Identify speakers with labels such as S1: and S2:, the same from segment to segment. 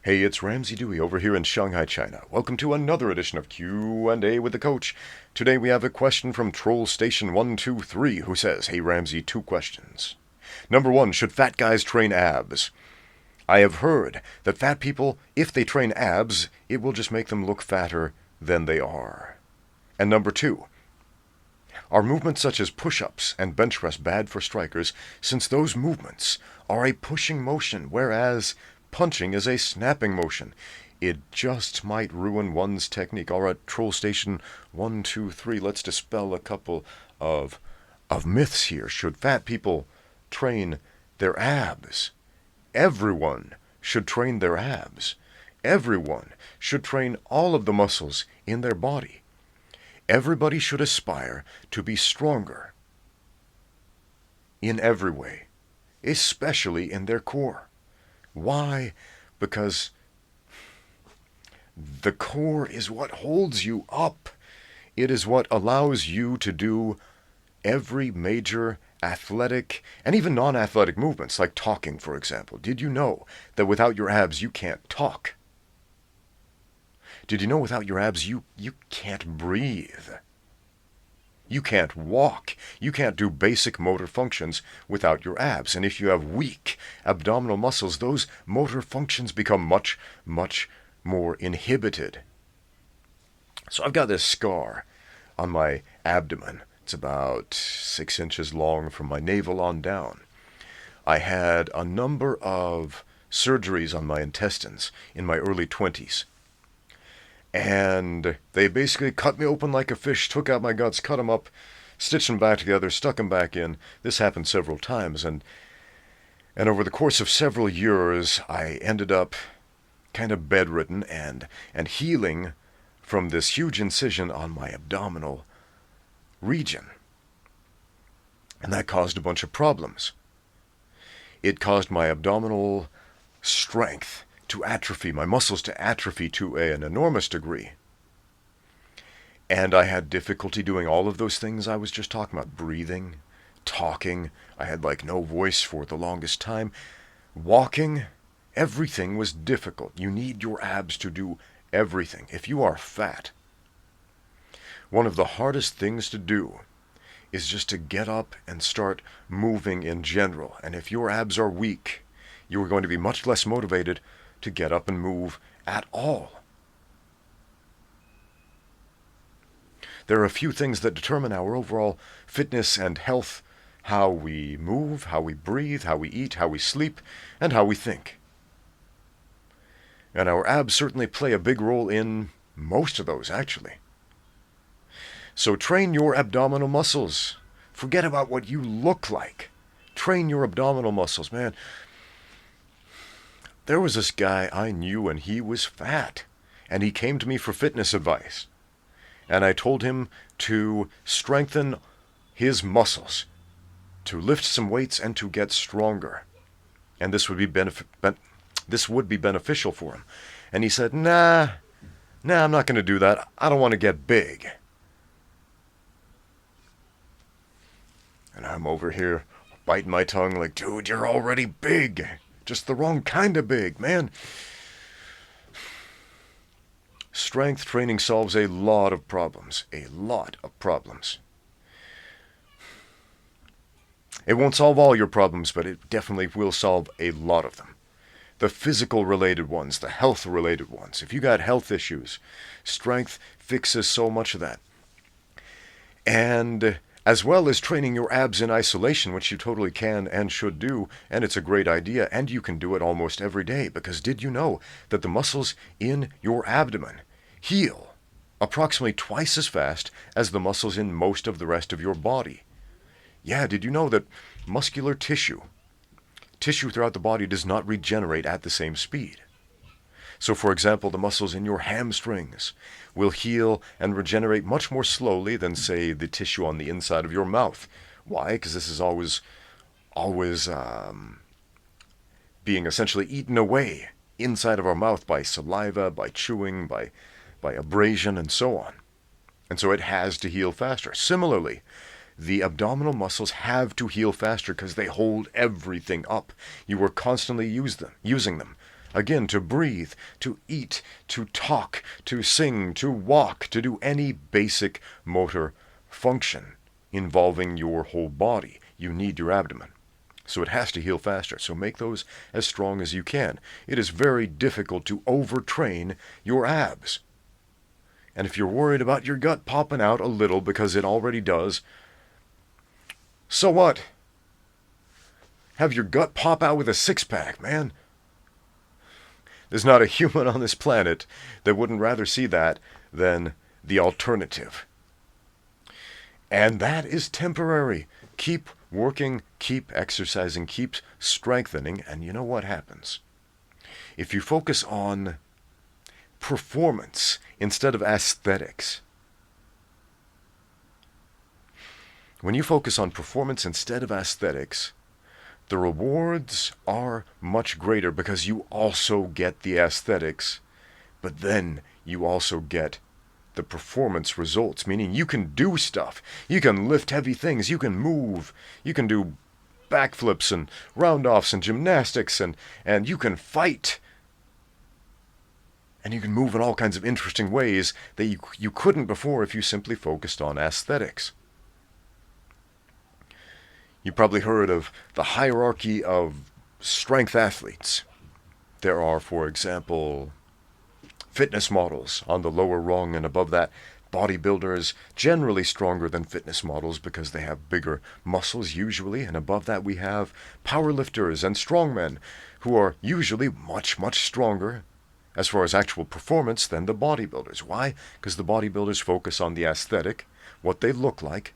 S1: Hey, it's Ramsey Dewey over here in Shanghai, China. Welcome to another edition of Q&A with the Coach. Today we have a question from Troll Station 123 who says, Hey Ramsey, 2 questions. Number 1, should fat guys train abs? I have heard that fat people, if they train abs, it will just make them look fatter than they are. And number 2, are movements such as push-ups and bench press bad for strikers, since those movements are a pushing motion, whereas punching is a snapping motion? It just might ruin one's technique. All right, Troll Station 123, let's dispel a couple of myths here. Should fat people train their abs? Everyone should train their abs. Everyone should train all of the muscles in their body. Everybody should aspire to be stronger in every way, especially in their core. Why? Because the core is what holds you up. It is what allows you to do every major athletic and even non-athletic movements, like talking, for example. Did you know that without your abs you can't talk? Did you know without your abs you can't breathe? You can't walk. You can't do basic motor functions without your abs. And if you have weak abdominal muscles, those motor functions become much, much more inhibited. So I've got this scar on my abdomen. It's about 6 inches long from my navel on down. I had a number of surgeries on my intestines in my early 20s. And they basically cut me open like a fish, took out my guts, cut them up, stitched them back together, stuck them back in. This happened several times, and over the course of several years, I ended up kind of bedridden and healing from this huge incision on my abdominal region. And that caused a bunch of problems. It caused my abdominal strength to atrophy, my muscles to atrophy to an enormous degree. And I had difficulty doing all of those things I was just talking about. Breathing, talking. I had no voice for the longest time. Walking, everything was difficult. You need your abs to do everything. If you are fat, one of the hardest things to do is just to get up and start moving in general. And if your abs are weak, you are going to be much less motivated to get up and move at all. There are a few things that determine our overall fitness and health: how we move, how we breathe, how we eat, how we sleep, and how we think. And our abs certainly play a big role in most of those, actually. So train your abdominal muscles. Forget about what you look like. Train your abdominal muscles, man. There was this guy I knew, and he was fat, and he came to me for fitness advice. And I told him to strengthen his muscles, to lift some weights, and to get stronger. And this would be beneficial for him. And he said, Nah, I'm not going to do that. I don't want to get big. And I'm over here biting my tongue like, dude, you're already big. Just the wrong kind of big, man. Strength training solves a lot of problems. A lot of problems. It won't solve all your problems, but it definitely will solve a lot of them. The physical related ones, the health related ones. If you got health issues, strength fixes so much of that. And as well as training your abs in isolation, which you totally can and should do, and it's a great idea, and you can do it almost every day, because did you know that the muscles in your abdomen heal approximately twice as fast as the muscles in most of the rest of your body? Yeah, did you know that muscular tissue throughout the body does not regenerate at the same speed? So, for example, the muscles in your hamstrings will heal and regenerate much more slowly than, say, the tissue on the inside of your mouth. Why? Because this is always being essentially eaten away inside of our mouth by saliva, by chewing, by abrasion, and so on. And so it has to heal faster. Similarly, the abdominal muscles have to heal faster because they hold everything up. You are constantly using them. Again, to breathe, to eat, to talk, to sing, to walk, to do any basic motor function involving your whole body, you need your abdomen. So it has to heal faster. So make those as strong as you can. It is very difficult to overtrain your abs. And if you're worried about your gut popping out a little, because it already does, so what? Have your gut pop out with a six-pack, man. There's not a human on this planet that wouldn't rather see that than the alternative. And that is temporary. Keep working, keep exercising, keep strengthening, and you know what happens? If you focus on performance instead of aesthetics, when you focus on performance instead of aesthetics, the rewards are much greater because you also get the aesthetics, but then you also get the performance results, meaning you can do stuff. You can lift heavy things, you can move, you can do backflips and round-offs and gymnastics, and you can fight. And you can move in all kinds of interesting ways that you couldn't before if you simply focused on aesthetics. You probably heard of the hierarchy of strength athletes. There are, for example, fitness models on the lower rung, and above that, bodybuilders, generally stronger than fitness models because they have bigger muscles usually, and above that we have powerlifters and strongmen who are usually much, much stronger as far as actual performance than the bodybuilders. Why? Because the bodybuilders focus on the aesthetic, what they look like,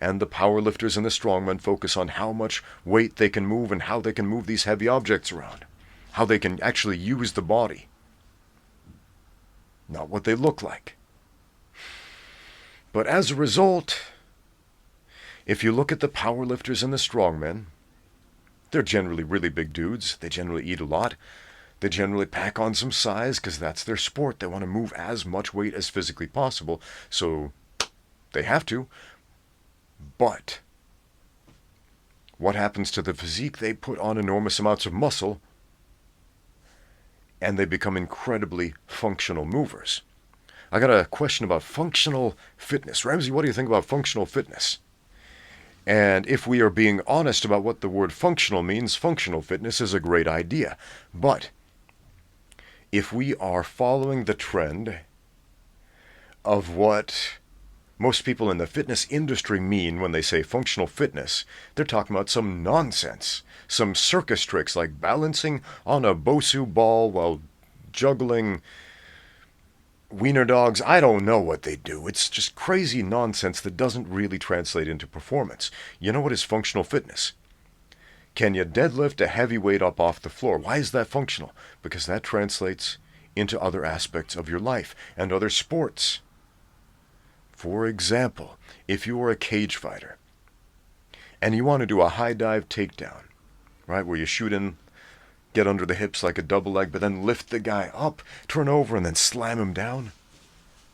S1: and the powerlifters and the strongmen focus on how much weight they can move and how they can move these heavy objects around, how they can actually use the body, not what they look like. But as a result, if you look at the powerlifters and the strongmen, they're generally really big dudes. They generally eat a lot. They generally pack on some size because that's their sport. They want to move as much weight as physically possible, so they have to. But what happens to the physique? They put on enormous amounts of muscle, and they become incredibly functional movers. I got a question about functional fitness. Ramsey, what do you think about functional fitness? And if we are being honest about what the word functional means, functional fitness is a great idea. But if we are following the trend of what most people in the fitness industry mean when they say functional fitness, they're talking about some nonsense, some circus tricks like balancing on a Bosu ball while juggling wiener dogs. I don't know what they do. It's just crazy nonsense that doesn't really translate into performance. You know what is functional fitness? Can you deadlift a heavy weight up off the floor? Why is that functional? Because that translates into other aspects of your life and other sports. For example, if you are a cage fighter and you want to do a high dive takedown, right, where you shoot in, get under the hips like a double leg, but then lift the guy up, turn over, and then slam him down.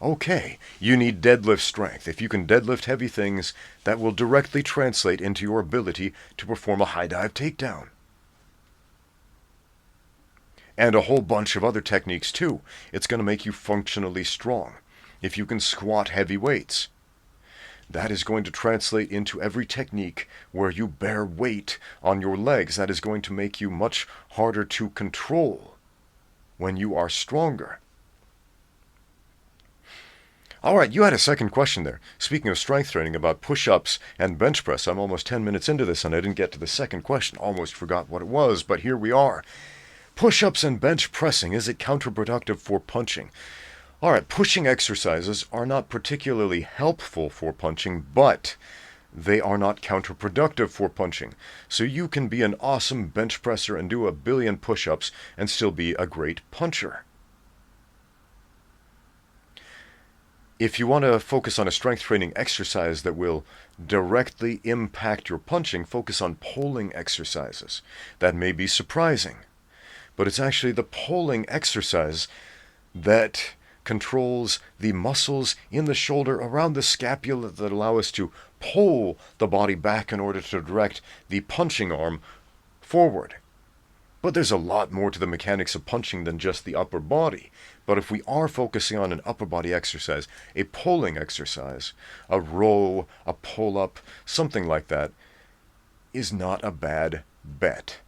S1: Okay, you need deadlift strength. If you can deadlift heavy things, that will directly translate into your ability to perform a high dive takedown. And a whole bunch of other techniques too. It's going to make you functionally strong. If you can squat heavy weights, that is going to translate into every technique where you bear weight on your legs. That is going to make you much harder to control when you are stronger. All right, you had a second question there. Speaking of strength training, about push-ups and bench press. I'm almost 10 minutes into this and I didn't get to the second question. Almost forgot what it was, but here we are. Push-ups and bench pressing, is it counterproductive for punching? All right, pushing exercises are not particularly helpful for punching, but they are not counterproductive for punching. So you can be an awesome bench presser and do a billion push-ups and still be a great puncher. If you want to focus on a strength training exercise that will directly impact your punching, focus on pulling exercises. That may be surprising, but it's actually the pulling exercise that controls the muscles in the shoulder around the scapula that allow us to pull the body back in order to direct the punching arm forward. But there's a lot more to the mechanics of punching than just the upper body. But if we are focusing on an upper body exercise, a pulling exercise, a row, a pull-up, something like that, is not a bad bet.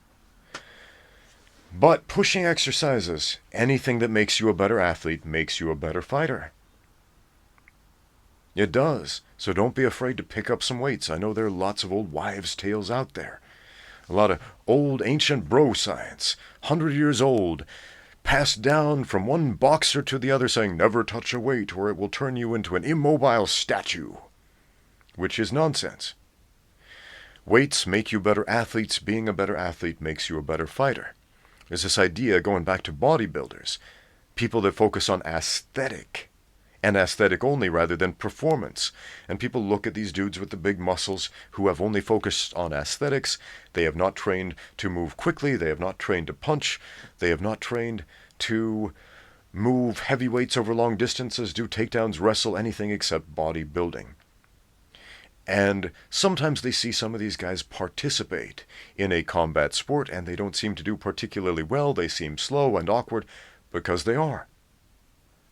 S1: But pushing exercises, anything that makes you a better athlete makes you a better fighter. It does. So don't be afraid to pick up some weights. I know there are lots of old wives' tales out there. A lot of old ancient bro science, 100 years old, passed down from one boxer to the other saying, never touch a weight or it will turn you into an immobile statue. Which is nonsense. Weights make you better athletes. Being a better athlete makes you a better fighter. There's this idea going back to bodybuilders, people that focus on aesthetic, and aesthetic only rather than performance. And people look at these dudes with the big muscles who have only focused on aesthetics. They have not trained to move quickly. They have not trained to punch. They have not trained to move heavy weights over long distances, do takedowns, wrestle, anything except bodybuilding. And sometimes they see some of these guys participate in a combat sport and they don't seem to do particularly well. They seem slow and awkward because they are.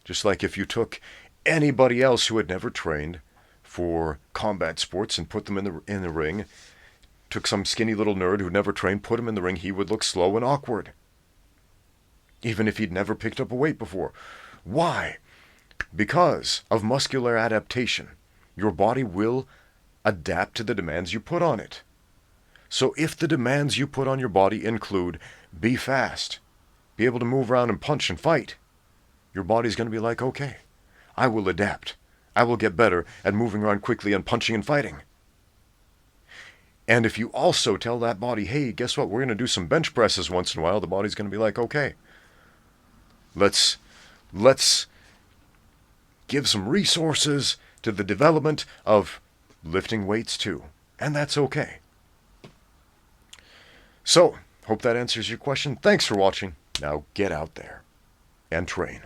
S1: Just like if you took anybody else who had never trained for combat sports and put them in the ring, took some skinny little nerd who'd never trained, put him in the ring, he would look slow and awkward. Even if he'd never picked up a weight before. Why? Because of muscular adaptation. Your body will adapt to the demands you put on it. So if the demands you put on your body include be fast, be able to move around and punch and fight, your body's going to be like, okay, I will adapt. I will get better at moving around quickly and punching and fighting. And if you also tell that body, hey, guess what, we're going to do some bench presses once in a while, the body's going to be like, okay, let's give some resources to the development of lifting weights too. And that's okay. So, hope that answers your question. Thanks for watching. Now get out there and train.